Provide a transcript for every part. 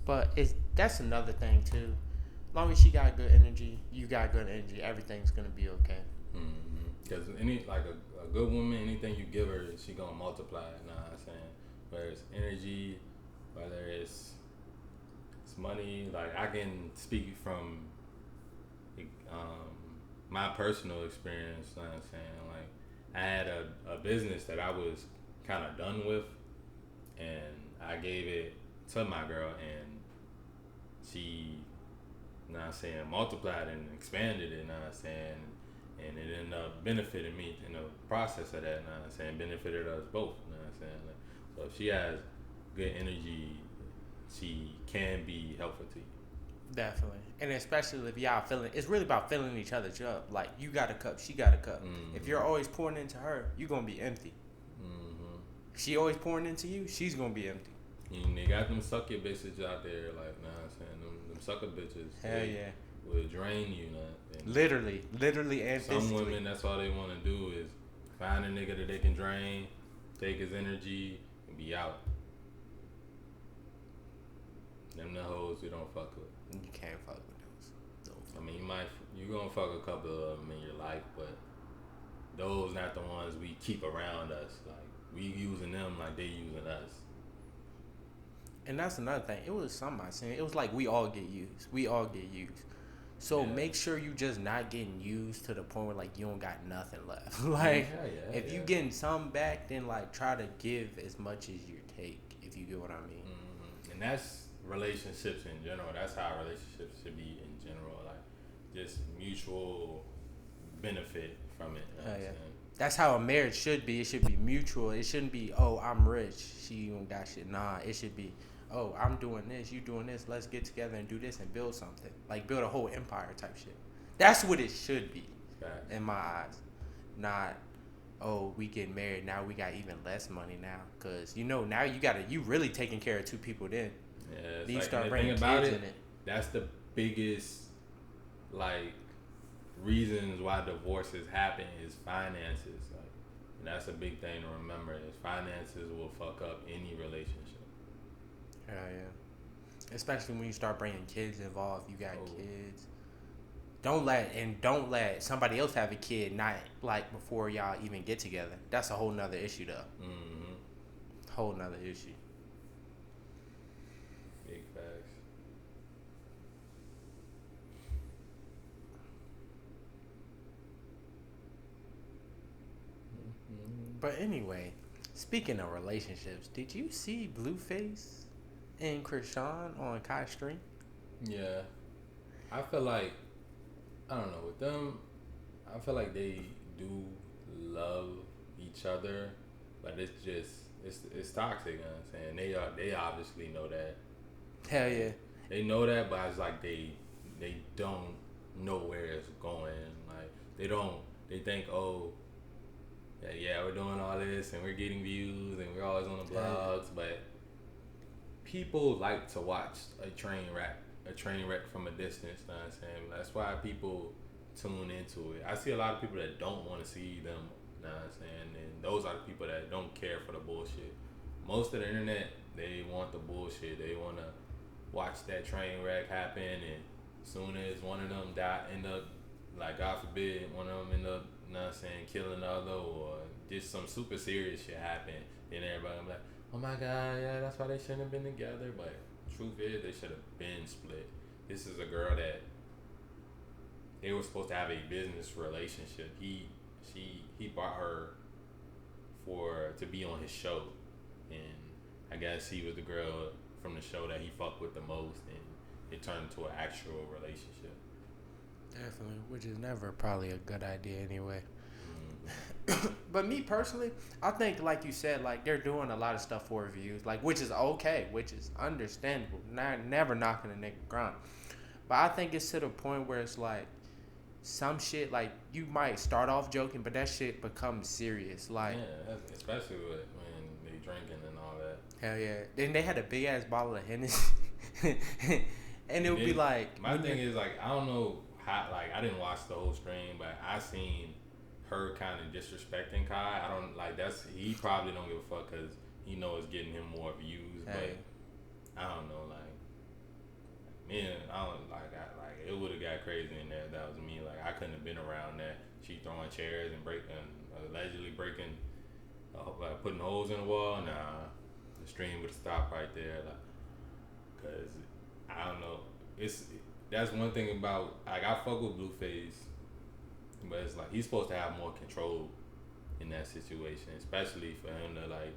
But that's another thing too. As long as she got good energy, you got good energy, everything's gonna be okay. Because any like a good woman, anything you give her, she gonna multiply. You know what I'm saying? Whether it's energy, whether it's money. Like I can speak from um, my personal experience. You know what I'm saying? Like I had a business that I was kind of done with, and I gave it to my girl, and she, you know what I'm saying, multiplied and expanded it, you know what I'm saying, and it ended up benefiting me in the process of that, you know what I'm saying, benefited us both, you know what I'm saying. Like, so if she has good energy, she can be helpful to you. Definitely. And especially if y'all feeling, it's really about filling each other's up. Like, you got a cup, she got a cup. If you're always pouring into her, you're going to be empty. If she always pouring into you, she's going to be empty. And they got them sucker bitches out there, like, you know what I'm saying, them sucker bitches. Hell yeah. Will drain you, know. And literally and some physically. women, that's all they want to do is find a nigga that they can drain, take his energy, and be out. Them the hoes you don't fuck with. You can't fuck with those. I mean, you gonna fuck a couple of them in your life, but those not the ones we keep around us. Like we using them like they using us. And that's another thing. It was something I seen. It was like we all get used. We all get used. So make sure you just not getting used to the point where like you don't got nothing left. Like if you getting some back, then like try to give as much as you take. If you get what I mean. And that's relationships in general. That's how relationships should be in general. Like just mutual benefit from it. You know what I'm saying? That's how a marriage should be. It should be mutual. It shouldn't be, oh, I'm rich, she don't got shit. Nah, it should be, oh, I'm doing this, you doing this. Let's get together and do this and build something. Like build a whole empire type shit. That's what it should be, in my eyes. Not, oh, we get married now. We got even less money now, cause now you really taking care of two people then. Yeah, you like, start bringing kids about in it. That's the biggest like reasons why divorces happen is finances. Like, and that's a big thing to remember. Is finances will fuck up any relationship. Hell yeah. Especially when you start bringing kids involved. You got kids. Don't let somebody else have a kid. Not like before y'all even get together. That's a whole nother issue though. Whole nother issue. Big facts. But anyway, speaking of relationships, did you see Blueface and Krishan on Kai Stream? Yeah, I feel like I don't know with them. I feel like they do love each other, but it's just it's toxic. You know what I'm saying? They obviously know that. Hell yeah. They know that, but it's like they don't know where it's going. Like they think, oh, yeah, we're doing all this and we're getting views and we're always on the blogs, but people like to watch a train wreck from a distance. You know what I'm saying? That's why people tune into it. I see a lot of people that don't want to see them. You know what I'm saying? And those are the people that don't care for the bullshit. Most of the internet, they want the bullshit. They want to watch that train wreck happen, and as soon as one of them end up, like God forbid, one of them end up, you know what I'm saying, killing the other, or just some super serious shit happen, then everybody be like, oh my God, yeah, that's why they shouldn't have been together. But truth is, they should have been split. This is a girl that they were supposed to have a business relationship. He bought her to be on his show, and I guess he was the girl from the show that he fucked with the most, and it turned into an actual relationship. Definitely, which is never probably a good idea anyway. But me personally, I think like you said, like they're doing a lot of stuff for reviews, like which is okay, which is understandable. Never knocking a nigga grind, but I think it's to the point where it's like some shit like you might start off joking, but that shit becomes serious. Like especially when they drinking and all that. Hell yeah! Then they had a big ass bottle of Hennessy, and it would be like my thing is like I don't know how, like I didn't watch the whole stream, but I seen her kind of disrespecting Kai. I don't like he probably don't give a fuck because he knows it's getting him more views, but I don't know, like crazy in there. That was me. Like I couldn't have been around that. She throwing chairs and allegedly breaking, like putting holes in the wall. Nah, the stream would stop right there. Like, cause I don't know. That's one thing about like I fuck with Blueface, but it's like he's supposed to have more control in that situation, especially for him to like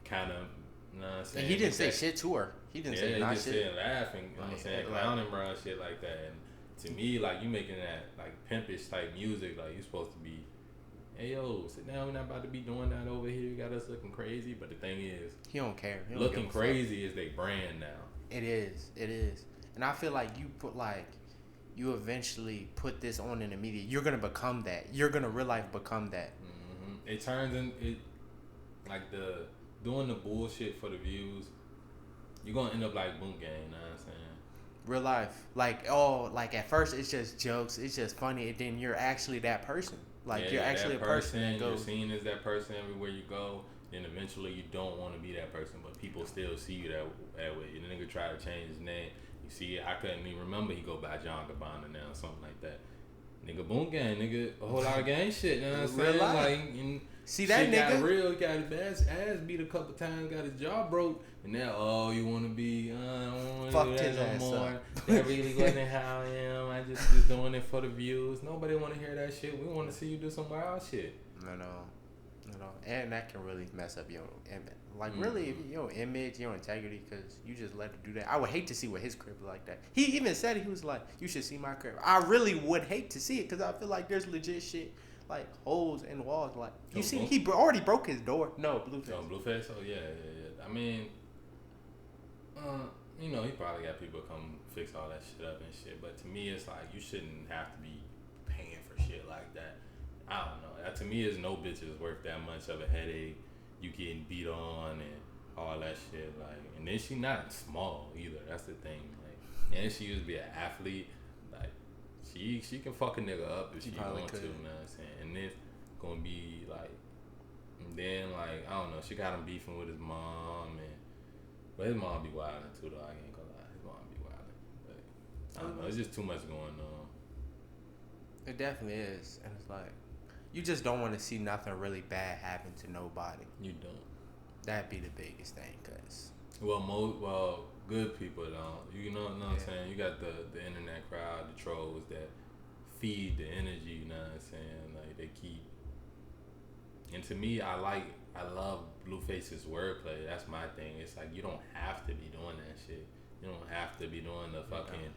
kind of. You know what I'm saying? And he didn't say shit to her. He didn't say not shit. He just laughing. You know what I'm saying? Clowning her and shit like that. And to me, like you making that like pimpish type music, like you supposed to be, hey yo, sit down. We're not about to be doing that over here. You got us looking crazy. But the thing is, he don't care. He don't looking crazy is their brand now. It is. And I feel like you eventually put this on in the media. You're gonna become that. You're gonna real life become that. Mm-hmm. It turns in it like doing the bullshit for the views. You're gonna end up like Boom Gang. You know what I'm saying? Real life, like at first it's just jokes, it's just funny, and then you're actually that person. Like you're actually a person that goes. You're seen as that person everywhere you go. Then eventually you don't want to be that person, but people still see you that way. And the nigga try to change his name. You see, I couldn't even remember he go by John Gabbana now or something like that. Nigga, Boom Gang, nigga, a whole lot of gang shit. You know what I'm saying? Like, and see that shit nigga got real. Got his ass beat a couple times. Got his jaw broke. And now, you want to be? I don't want to do that no more. That really wasn't how I am. I just doing it for the views. Nobody want to hear that shit. We want to see you do some wild shit. No. And that can really mess up your image. Like, really, your image, your integrity, because you just let it do that. I would hate to see what his crib like that. He even said he was like, you should see my crib. I really would hate to see it because I feel like there's legit shit, like holes in walls. Like, you see, he already broke his door. No, Blueface. Oh, Blueface? Oh, yeah. I mean, he probably got people come fix all that shit up and shit. But to me, it's like, you shouldn't have to be paying for shit like that. I don't know. That to me is no bitch is worth that much of a headache. You getting beat on and all that shit. Like, and then she not small either. That's the thing. Like, and she used to be an athlete. Like, she can fuck a nigga up if she want to. You know what I'm saying? And it's gonna be like, and then like I don't know. She got him beefing with his mom, but his mom be wilding too though. I ain't gonna lie. His mom be wilding. But I don't know. It's just too much going on. It definitely is, and it's like. You just don't want to see nothing really bad happen to nobody. You don't. That'd be the biggest thing, cause. Well, good people don't. You know what I'm saying? You got the internet crowd, the trolls that feed the energy. You know what I'm saying? Like they keep. And to me, I love Blueface's wordplay. That's my thing. It's like you don't have to be doing that shit. You don't have to be doing the fucking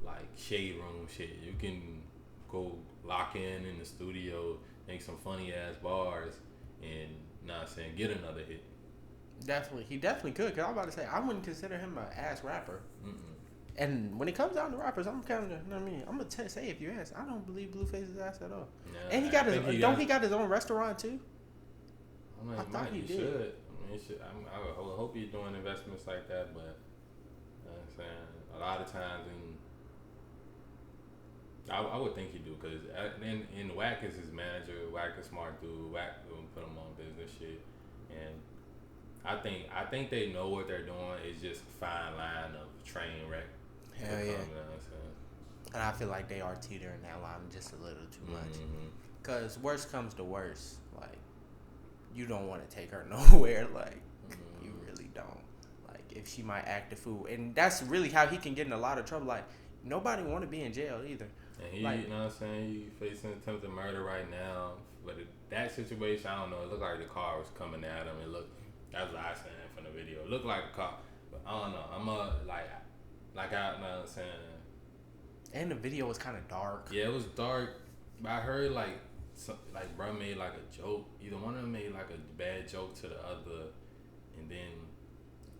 like shade room shit. You can go lock in the studio, make some funny ass bars, and get another hit. Definitely, he definitely could. Cause I'm about to say I wouldn't consider him an ass rapper. And when it comes down to rappers, I'm kind of, you know what I mean. I'm gonna say if you ask, I don't believe Blueface's ass at all. Yeah, and he got he got his own restaurant too? I thought he did. Should. I mean, I would hope he's doing investments like that, but you know what I'm saying a lot of times I would think he do, because in Wack is his manager. Wack is smart dude. Wack will put him on business shit, and I think they know what they're doing. It's just a fine line of train wreck. Hell yeah. And I feel like they are teetering that line just a little too much. Cause worst comes to worst, like you don't want to take her nowhere. Like you really don't. Like if she might act a fool, and that's really how he can get in a lot of trouble. Like nobody want to be in jail either. And he, you know what I'm saying, he facing attempted murder right now. But that situation, I don't know. It looked like the car was coming at him. That's what I seen from the video. It looked like a car, but I don't know. I'm like I you know what I'm saying. And the video was kind of dark. Yeah, it was dark. But I heard like bro made like a joke. Either one of them made like a bad joke to the other, and then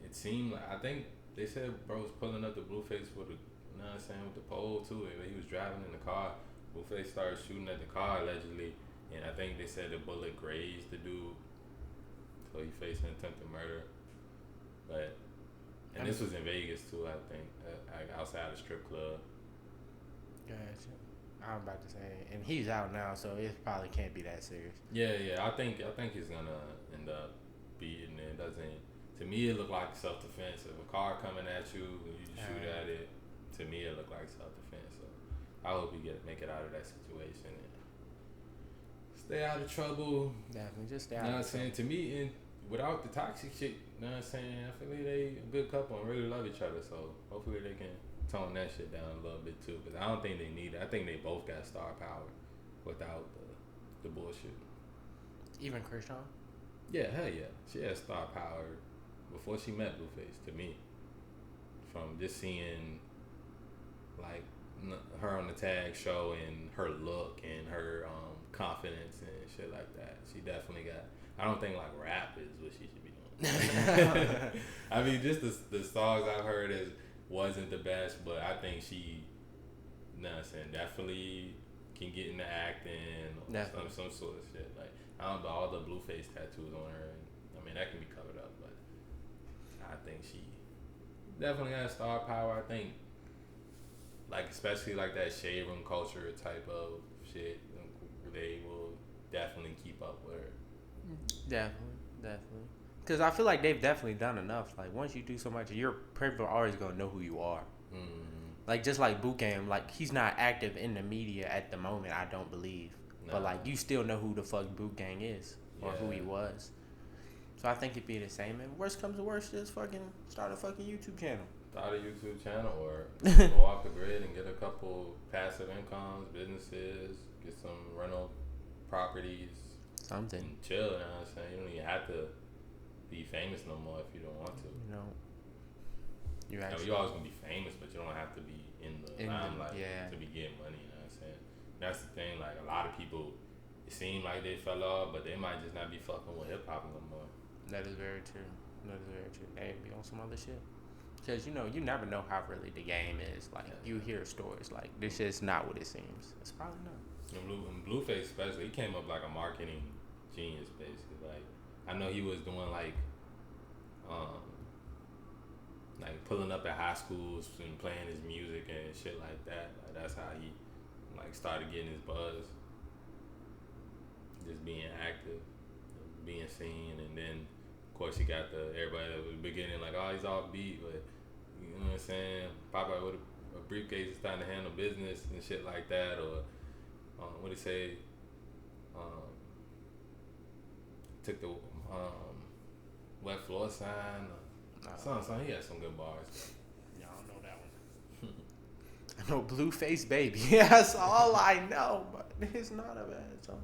it seemed like I think they said bro was pulling up the Blueface with a. You know what I'm saying, with the pole too. He was driving in the car. Blueface started shooting at the car allegedly, and I think they said the bullet grazed the dude, so he facing attempted murder. And this was in Vegas too, I think, outside the strip club. Gotcha. I'm about to say, and he's out now, so it probably can't be that serious. Yeah. I think he's gonna end up beating it. To me, it looked like self-defense. If a car coming at you, you just shoot at it. to me it looked like self-defense. So I hope he make it out of that situation and stay out of trouble. Definitely, just stay out. You know of what I'm saying? To me, and without the toxic shit, you know what I'm saying? I feel like they a good couple and really love each other. So hopefully they can tone that shit down a little bit too. Because I don't think they need it. I think they both got star power without the bullshit. Even Krishan? Yeah, hell yeah. She has star power before she met Blueface, to me. From just seeing, like, her on the tag show and her look and her confidence and shit like that. She definitely got... I don't think, like, rap is what she should be doing. I mean, just the songs I've heard wasn't the best, but I think she, you know what I'm saying, definitely can get into acting or some sort of shit. Like, I don't know, all the Blueface tattoos on her, and, I mean, that can be covered up, but I think she definitely has star power. I think, like, especially like that shade room culture type of shit, they will definitely keep up with her. Definitely. Because I feel like they've definitely done enough. Like, once you do so much, you're pretty much always going to know who you are. Mm-hmm. Like, just like Boot Game, like, he's not active in the media at the moment, I don't believe. No. But, like, you still know who the fuck Boot Gang is or who he was. So I think it'd be the same. And worst comes to worst, just fucking start a fucking YouTube channel. Start a YouTube channel or go off the grid and get a couple passive incomes, businesses, get some rental properties. Something. And chill, you know what I'm saying? You don't even have to be famous no more if you don't want to. You know. You're always going to be famous, but you don't have to be in the limelight to be getting money, you know what I'm saying? That's the thing, like, a lot of people, it seem like they fell off, but they might just not be fucking with hip-hop no more. That is very true. They be on some other shit. Because, you know, you never know how really the game is. Like, you hear stories like, this shit's not what it seems. It's probably not. And Blueface especially, he came up like a marketing genius, basically. Like, I know he was doing, like pulling up at high schools and playing his music and shit like that. Like, that's how he, like, started getting his buzz. Just being active, being seen, and then, of course, you got everybody that was beginning like, oh, he's off beat, but you know what I'm saying? Pop out with a briefcase is starting to handle business and shit like that, or what do you say? Took the wet floor sign. Son, he had some good bars. Yeah, I don't know that one. I know Blueface Baby. That's all I know, but it's not a bad song.